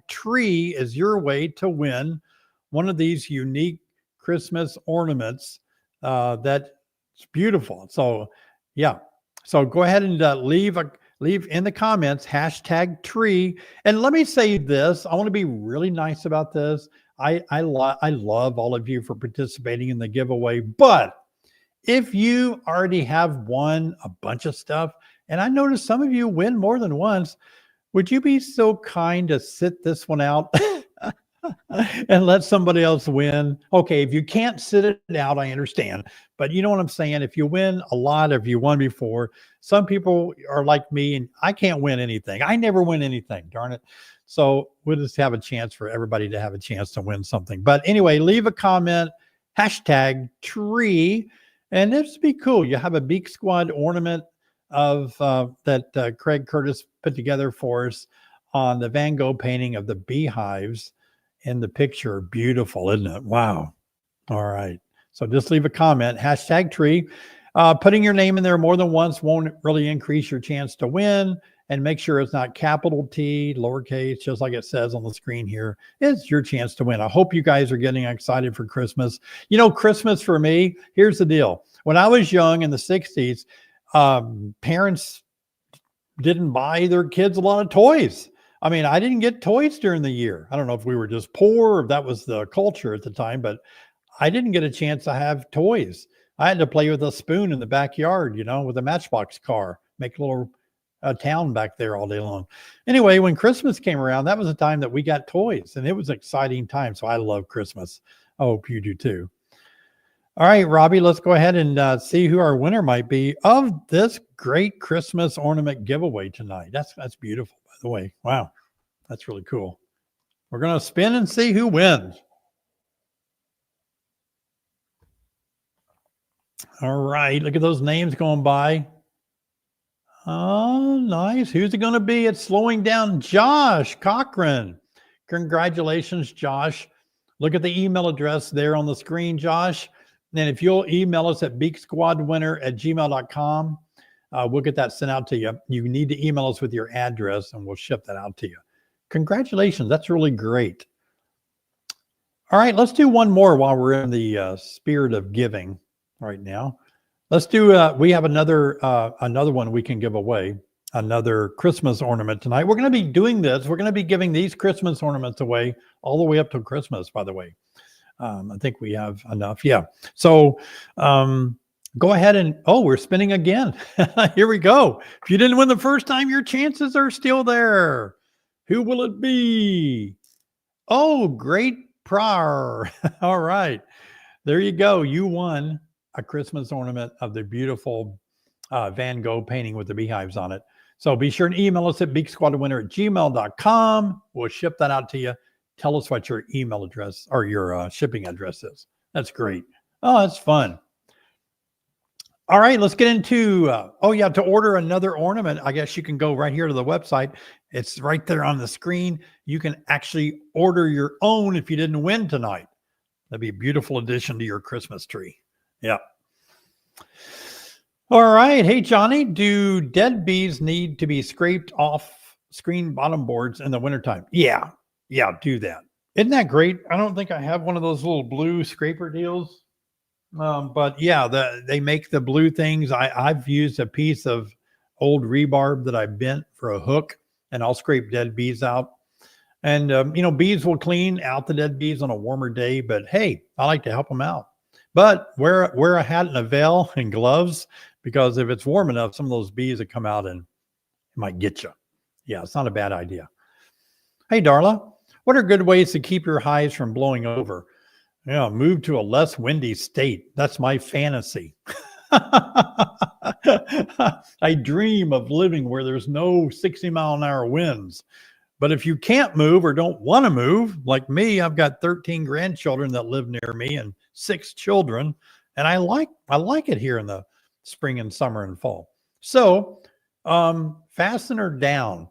#tree is your way to win one of these unique Christmas ornaments that's beautiful. So yeah, so go ahead and leave in the comments #tree. And let me say this, I want to be really nice about this. I love all of you for participating in the giveaway, but if you already have won a bunch of stuff, and I noticed some of you win more than once, would you be so kind to sit this one out and let somebody else win? Okay, if you can't sit it out, I understand. But you know what I'm saying? If you win a lot, if you won before, some people are like me and I can't win anything. I never win anything, darn it. So we'll just have a chance for everybody to have a chance to win something. But anyway, leave a comment, #tree, and this would be cool. You have a Beak Squad ornament of that Craig Curtis put together for us on the Van Gogh painting of the beehives in the picture. Beautiful, isn't it? Wow. All right. So just leave a comment, #tree. Putting your name in there more than once won't really increase your chance to win. And make sure it's not capital T, lowercase, just like it says on the screen here. It's your chance to win. I hope you guys are getting excited for Christmas. You know, Christmas for me, here's the deal. When I was young in the 60s, parents didn't buy their kids a lot of toys. I mean, I didn't get toys during the year. I don't know if we were just poor or if that was the culture at the time, but I didn't get a chance to have toys. I had to play with a spoon in the backyard, you know, with a Matchbox car, make a little town back there all day long. Anyway, when Christmas came around, that was the time that we got toys, and it was an exciting time. So I love Christmas. I hope you do too. All right, Robbie, let's go ahead and see who our winner might be of this great Christmas ornament giveaway tonight. That's beautiful, by the way. Wow, that's really cool. We're going to spin and see who wins. All right. Look at those names going by. Oh, nice. Who's it going to be? It's slowing down. Josh Cochran. Congratulations, Josh. Look at the email address there on the screen, Josh. And if you'll email us at beaksquadwinner@gmail.com, we'll get that sent out to you. You need to email us with your address and we'll ship that out to you. Congratulations. That's really great. All right, let's do one more while we're in the spirit of giving right now. Let's do, we have another one we can give away, another Christmas ornament tonight. We're going to be doing this. We're going to be giving these Christmas ornaments away all the way up to Christmas, by the way. I think we have enough. Yeah. So go ahead and, oh, we're spinning again. Here we go. If you didn't win the first time, your chances are still there. Who will it be? Oh, great Prar. All right. There you go. You won a Christmas ornament of the beautiful Van Gogh painting with the beehives on it. So be sure and email us at beaksquadwinner@gmail.com. We'll ship that out to you. Tell us what your email address or your shipping address is. That's great. Oh, that's fun. All right, let's get into, oh yeah, to order another ornament, I guess you can go right here to the website. It's right there on the screen. You can actually order your own if you didn't win tonight. That'd be a beautiful addition to your Christmas tree. Yeah. All right. Hey, Johnny, do dead bees need to be scraped off screen bottom boards in the wintertime? Yeah. Yeah, do that. Isn't that great? I don't think I have one of those little blue scraper deals. But yeah, they make the blue things. I've used a piece of old rebarb that I bent for a hook, and I'll scrape dead bees out. And, bees will clean out the dead bees on a warmer day, but hey, I like to help them out. But wear a hat and a veil and gloves, because if it's warm enough, some of those bees that come out and it might get you. Yeah, it's not a bad idea. Hey, Darla, what are good ways to keep your hives from blowing over? Yeah, move to a less windy state. That's my fantasy. I dream of living where there's no 60-mile-an-hour winds. But if you can't move or don't want to move, like me, I've got 13 grandchildren that live near me and 6 children, and I like it here in the spring and summer and fall. So fasten her down.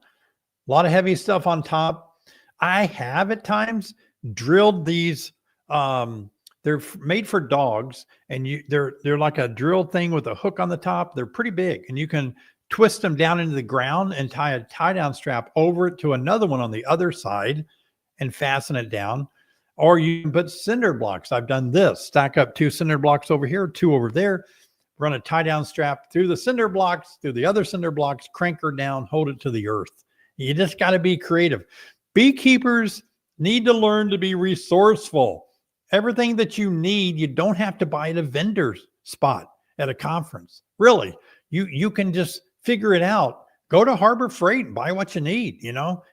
A lot of heavy stuff on top. I have at times drilled these. They're made for dogs, and they're like a drill thing with a hook on the top. They're pretty big, and you can twist them down into the ground and tie a tie-down strap over it to another one on the other side and fasten it down. Or you can put cinder blocks. I've done this. Stack up 2 cinder blocks over here, 2 over there. Run a tie-down strap through the cinder blocks, through the other cinder blocks, crank her down, hold it to the earth. You just got to be creative. Beekeepers need to learn to be resourceful. Everything that you need, you don't have to buy at a vendor's spot at a conference. Really, you can just figure it out. Go to Harbor Freight and buy what you need,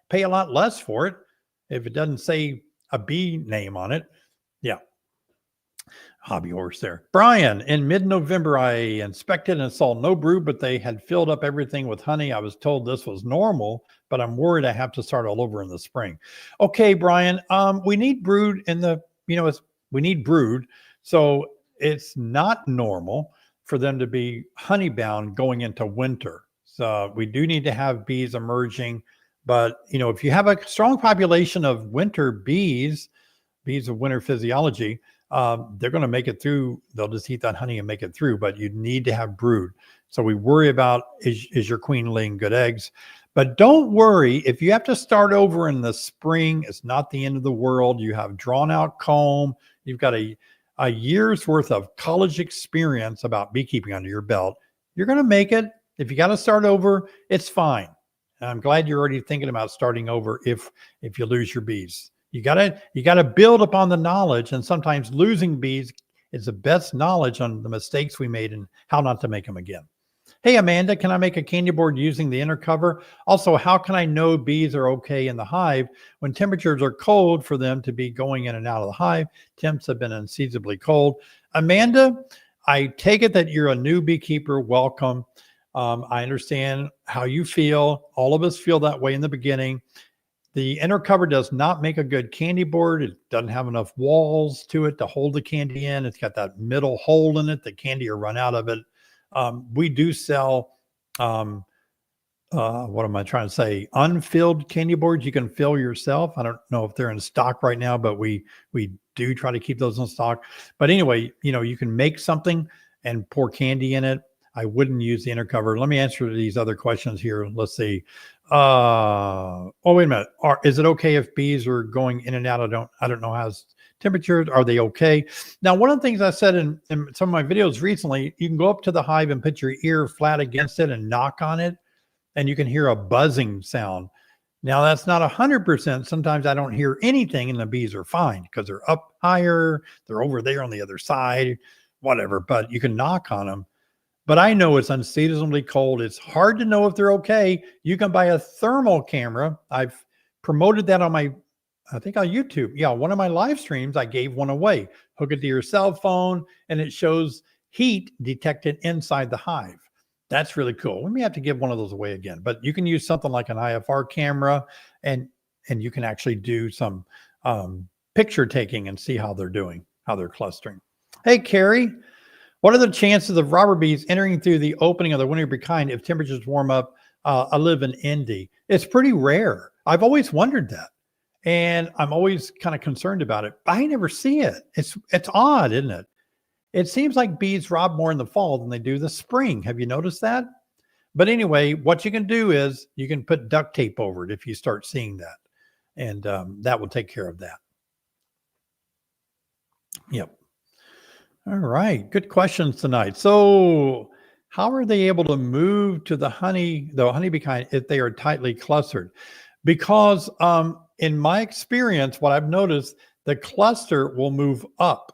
pay a lot less for it if it doesn't say a bee name on it. Yeah. Hobby horse there. Brian, in mid-November, I inspected and saw no brood, but they had filled up everything with honey. I was told this was normal, but I'm worried I have to start all over in the spring. Okay, Brian, we need brood in the, we need brood. So it's not normal for them to be honey bound going into winter. So we do need to have bees emerging. But, if you have a strong population of winter bees of winter physiology, they're going to make it through. They'll just eat that honey and make it through, but you need to have brood. So we worry about, is your queen laying good eggs? But don't worry, if you have to start over in the spring, it's not the end of the world. You have drawn out comb. You've got a year's worth of college experience about beekeeping under your belt. You're going to make it. If you got to start over, it's fine. And I'm glad you're already thinking about starting over if you lose your bees. You gotta build upon the knowledge, and sometimes losing bees is the best knowledge on the mistakes we made and how not to make them again. Hey, Amanda, can I make a candy board using the inner cover? Also, how can I know bees are okay in the hive when temperatures are cold for them to be going in and out of the hive? Temps have been unseasonably cold. Amanda, I take it that you're a new beekeeper. Welcome. I understand how you feel. All of us feel that way in the beginning. The inner cover does not make a good candy board. It doesn't have enough walls to it to hold the candy in. It's got that middle hole in it. The candy will run out of it. We do sell, what am I trying to say? Unfilled candy boards you can fill yourself. I don't know if they're in stock right now, but we do try to keep those in stock. But anyway, you can make something and pour candy in it. I wouldn't use the inner cover. Let me answer these other questions here. Let's see. Oh, wait a minute. Is it okay if bees are going in and out? I don't know how's temperatures. Are they okay? Now, one of the things I said in some of my videos recently, you can go up to the hive and put your ear flat against it and knock on it, and you can hear a buzzing sound. Now, that's not 100%. Sometimes I don't hear anything and the bees are fine because they're up higher. They're over there on the other side, whatever, but you can knock on them. But I know it's unseasonably cold. It's hard to know if they're okay. You can buy a thermal camera. I've promoted that on I think on YouTube. Yeah, one of my live streams, I gave one away. Hook it to your cell phone, and it shows heat detected inside the hive. That's really cool. We may have to give one of those away again, but you can use something like an IFR camera, and you can actually do some picture taking and see how they're doing, how they're clustering. Hey, Carrie. What are the chances of robber bees entering through the opening of the winter bee kind if temperatures warm up? I live in Indy. It's pretty rare. I've always wondered that. And I'm always kind of concerned about it. But I never see it. It's odd, isn't it? It seems like bees rob more in the fall than they do the spring. Have you noticed that? But anyway, what you can do is you can put duct tape over it if you start seeing that. And that will take care of that. Yep. All right. Good questions tonight. So how are they able to move to the honeybee kind if they are tightly clustered? Because in my experience, what I've noticed, the cluster will move up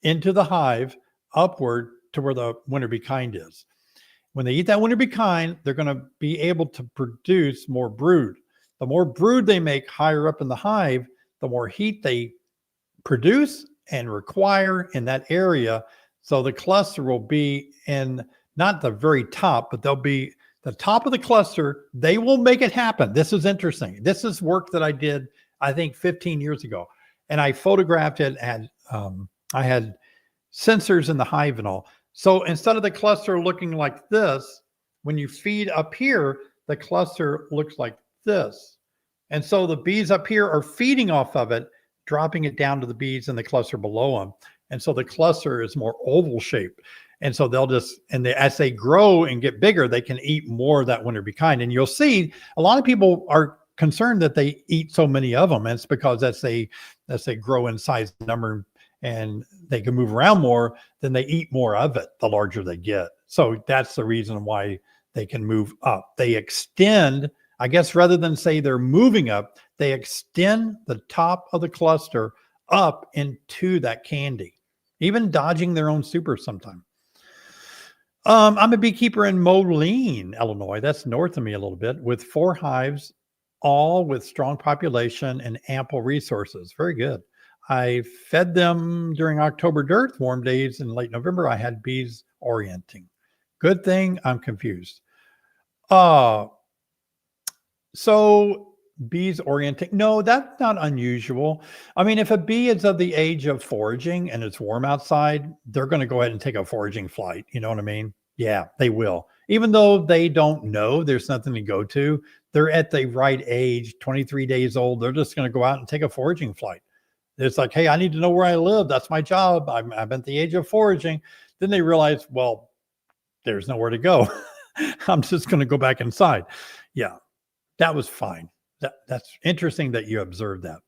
into the hive, upward to where the winter bee kind is. When they eat that winter bee kind, they're going to be able to produce more brood. The more brood they make higher up in the hive, the more heat they produce and require in that area. So the cluster will be in not the very top, but they'll be the top of the cluster. They will make it happen. This is interesting. This is work that I did, I think 15 years ago. And I photographed it, and I had sensors in the hive and all. So instead of the cluster looking like this, when you feed up here, the cluster looks like this. And so the bees up here are feeding off of it, dropping it down to the bees in the cluster below them. And so the cluster is more oval shaped. And so they'll just, as they grow and get bigger, they can eat more of that winter bee kind. And you'll see a lot of people are concerned that they eat so many of them. And it's because as they grow in size and number and they can move around more, then they eat more of it the larger they get. So that's the reason why they can move up. They extend, I guess, rather than say they're moving up, they extend the top of the cluster up into that candy, even dodging their own super sometime. I'm a beekeeper in Moline, Illinois. That's north of me a little bit, with 4 hives, all with strong population and ample resources. Very good. I fed them during October dirt, warm days in late November. I had bees orienting. Good thing I'm confused. So bees orienting. No, that's not unusual. I mean, if a bee is of the age of foraging and it's warm outside, they're going to go ahead and take a foraging flight. You know what I mean? Yeah, they will. Even though they don't know, there's nothing to go to. They're at the right age, 23 days old. They're just going to go out and take a foraging flight. It's like, hey, I need to know where I live. That's my job. I'm at the age of foraging. Then they realize, well, there's nowhere to go. I'm just going to go back inside. Yeah, that was fine. That's interesting that you observed that.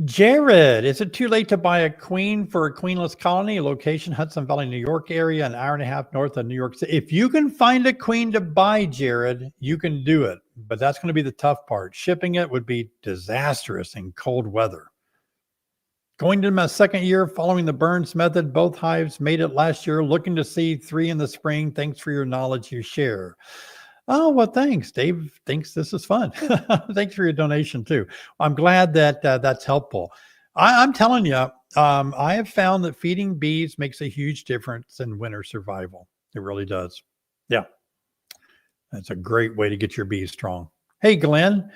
Jared, is it too late to buy a queen for a queenless colony? Location, Hudson Valley, New York area, an hour and a half north of New York City. If you can find a queen to buy, Jared, you can do it. But that's going to be the tough part. Shipping it would be disastrous in cold weather. Going to my second year following the Burns method, both hives made it last year. Looking to see 3 in the spring. Thanks for your knowledge you share. Oh, well, thanks. Dave thinks this is fun. Thanks for your donation too. I'm glad that that's helpful. I'm telling you, I have found that feeding bees makes a huge difference in winter survival. It really does. Yeah. That's a great way to get your bees strong. Hey, Glenn,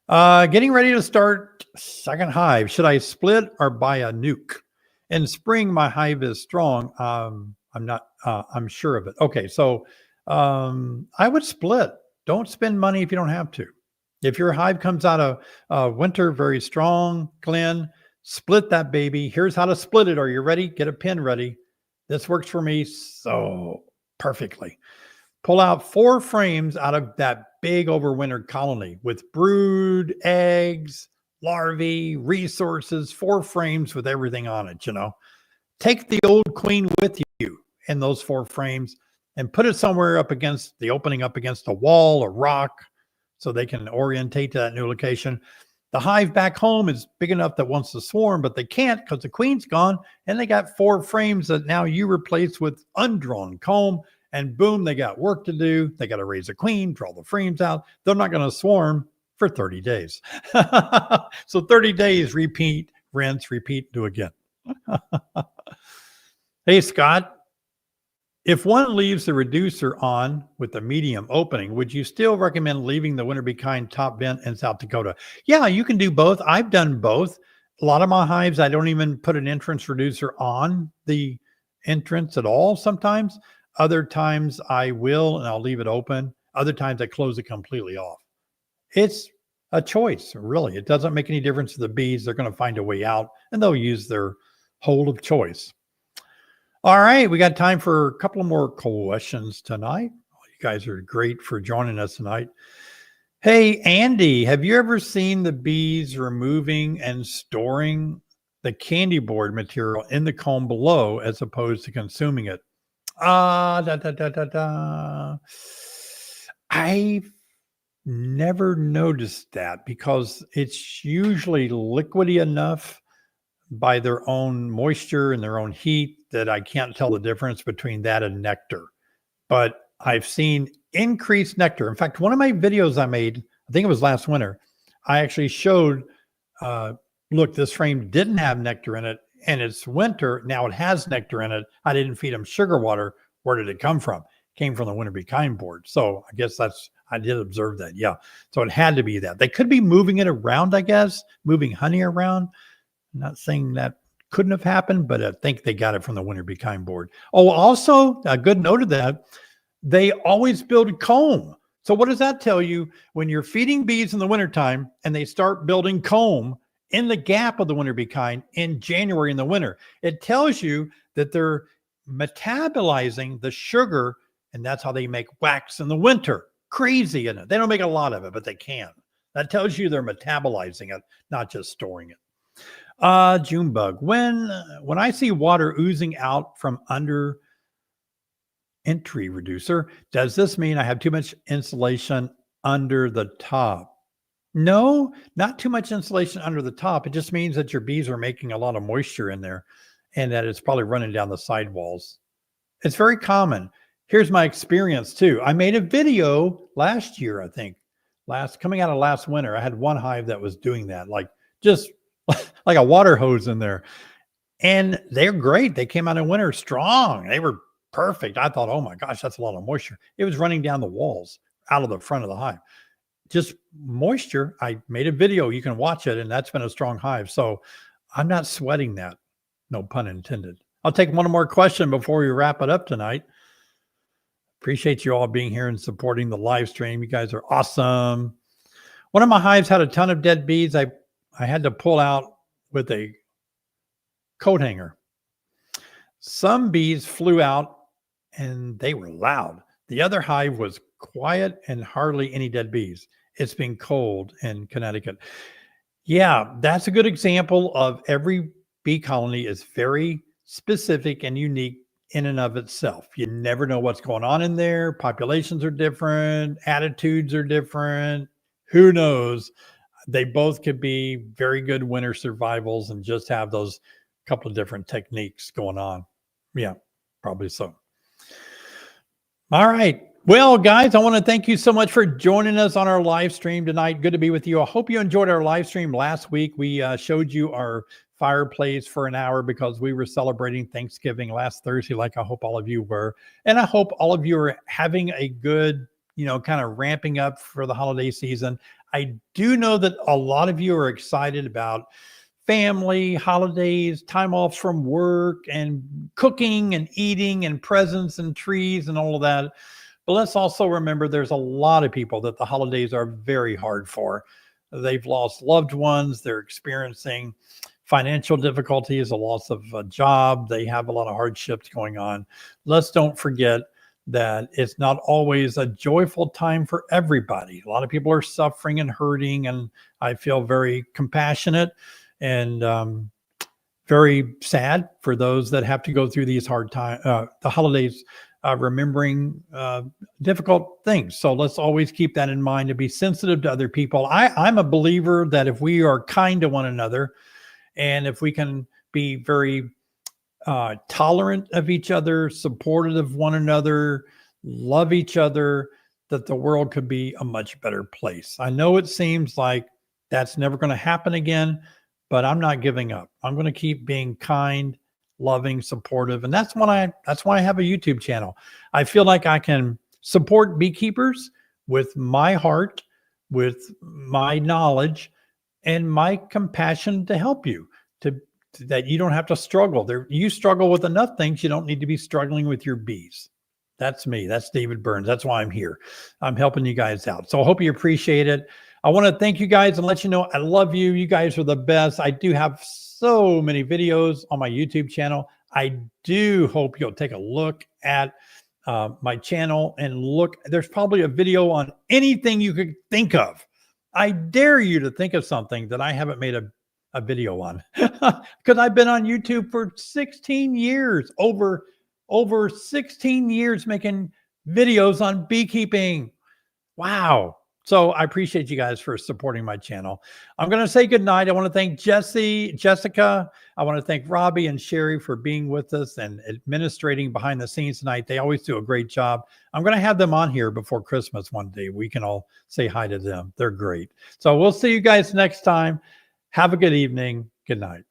Getting ready to start second hive. Should I split or buy a nuke? In spring, my hive is strong. I'm not. I'm sure of it. Okay, so I would split. Don't spend money if you don't have to. If your hive comes out of winter very strong, Glenn, split that baby. Here's how to split it. Are you ready? Get a pin ready. This works for me so perfectly. Pull out 4 frames out of that big overwintered colony with brood, eggs, larvae, resources, 4 frames with everything on it, Take the old queen with you in those 4 frames and put it somewhere up against the opening, up against a wall or rock so they can orientate to that new location. The hive back home is big enough that wants to swarm, but they can't because the queen's gone and they got 4 frames that now you replace with undrawn comb. And boom, they got work to do. They got to raise a queen, draw the frames out. They're not going to swarm for 30 days. So 30 days, repeat, rinse, repeat, do again. Hey, Scott, if one leaves the reducer on with the medium opening, would you still recommend leaving the winter be kind top vent in South Dakota? Yeah, you can do both. I've done both. A lot of my hives, I don't even put an entrance reducer on the entrance at all sometimes. Other times I will, and I'll leave it open. Other times I close it completely off. It's a choice, really. It doesn't make any difference to the bees. They're going to find a way out, and they'll use their hole of choice. All right, we got time for a couple more questions tonight. You guys are great for joining us tonight. Hey, Andy, have you ever seen the bees removing and storing the candy board material in the comb below as opposed to consuming it? I've never noticed that because it's usually liquidy enough by their own moisture and their own heat that I can't tell the difference between that and nectar. But I've seen increased nectar. In fact, one of my videos I made, I think it was last winter, I actually showed, look, this frame didn't have nectar in it. And it's winter. Now it has nectar in it. I didn't feed them sugar water. Where did it come from? It came from the Winter Be Kind board. So I guess I did observe that. Yeah. So it had to be that. They could be moving it around, I guess, moving honey around. I'm not saying that couldn't have happened, but I think they got it from the Winter Be Kind board. Oh, also a good note of that, they always build comb. So what does that tell you? When you're feeding bees in the wintertime and they start building comb in the gap of the Winter Be Kind in January in the winter, it tells you that they're metabolizing the sugar, and that's how they make wax in the winter. Crazy, isn't it? They don't make a lot of it, but they can. That tells you they're metabolizing it, not just storing it. Junebug, when I see water oozing out from under entry reducer, does this mean I have too much insulation under the top? No, not too much insulation under the top. It just means that your bees are making a lot of moisture in there and that it's probably running down the sidewalls. It's very common. Here's my experience too. I made a video last year, I think, coming out of last winter. I had one hive that was doing that, like just like a water hose in there. And they're great. They came out in winter strong. They were perfect. I thought, oh my gosh, that's a lot of moisture. It was running down the walls out of the front of the hive. Just moisture. I made a video. You can watch it, and that's been a strong hive. So I'm not sweating that. No pun intended. I'll take one more question before we wrap it up tonight. Appreciate you all being here and supporting the live stream. You guys are awesome. One of my hives had a ton of dead bees. I had to pull out with a coat hanger. Some bees flew out and they were loud. The other hive was quiet and hardly any dead bees. It's been cold in Connecticut. Yeah, that's a good example of every bee colony is very specific and unique in and of itself. You never know what's going on in there. Populations are different. Attitudes are different. Who knows? They both could be very good winter survivals and just have those couple of different techniques going on. Yeah, probably so. All right. Well, guys, I want to thank you so much for joining us on our live stream tonight. Good to be with you. I hope you enjoyed our live stream last week. We showed you our fireplace for an hour because we were celebrating Thanksgiving last Thursday, like I hope all of you were. And I hope all of you are having a good, kind of ramping up for the holiday season. I do know that a lot of you are excited about family, holidays, time off from work, and cooking and eating and presents and trees and all of that. But let's also remember there's a lot of people that the holidays are very hard for. They've lost loved ones, they're experiencing financial difficulties, a loss of a job, they have a lot of hardships going on. Let's don't forget that it's not always a joyful time for everybody. A lot of people are suffering and hurting, and I feel very compassionate and very sad for those that have to go through these hard times, the holidays, remembering difficult things. So let's always keep that in mind, to be sensitive to other people. I'm a believer that if we are kind to one another, and if we can be very tolerant of each other, supportive of one another, love each other, that the world could be a much better place. I know it seems like that's never going to happen again, but I'm not giving up. I'm going to keep being kind, loving, supportive. And that's why I have a YouTube channel. I feel like I can support beekeepers with my heart, with my knowledge, and my compassion to help you, that you don't have to struggle. You struggle with enough things. You don't need to be struggling with your bees. That's me. That's David Burns. That's why I'm here. I'm helping you guys out. So I hope you appreciate it. I want to thank you guys and let you know I love you. You guys are the best. I do have so many videos on my YouTube channel. I do hope you'll take a look at my channel and look. There's probably a video on anything you could think of. I dare you to think of something that I haven't made a video on, because I've been on YouTube for 16 years, over 16 years making videos on beekeeping. Wow. So I appreciate you guys for supporting my channel. I'm going to say goodnight. I want to thank Jessica. I want to thank Robbie and Sherry for being with us and administrating behind the scenes tonight. They always do a great job. I'm going to have them on here before Christmas one day. We can all say hi to them. They're great. So we'll see you guys next time. Have a good evening. Good night.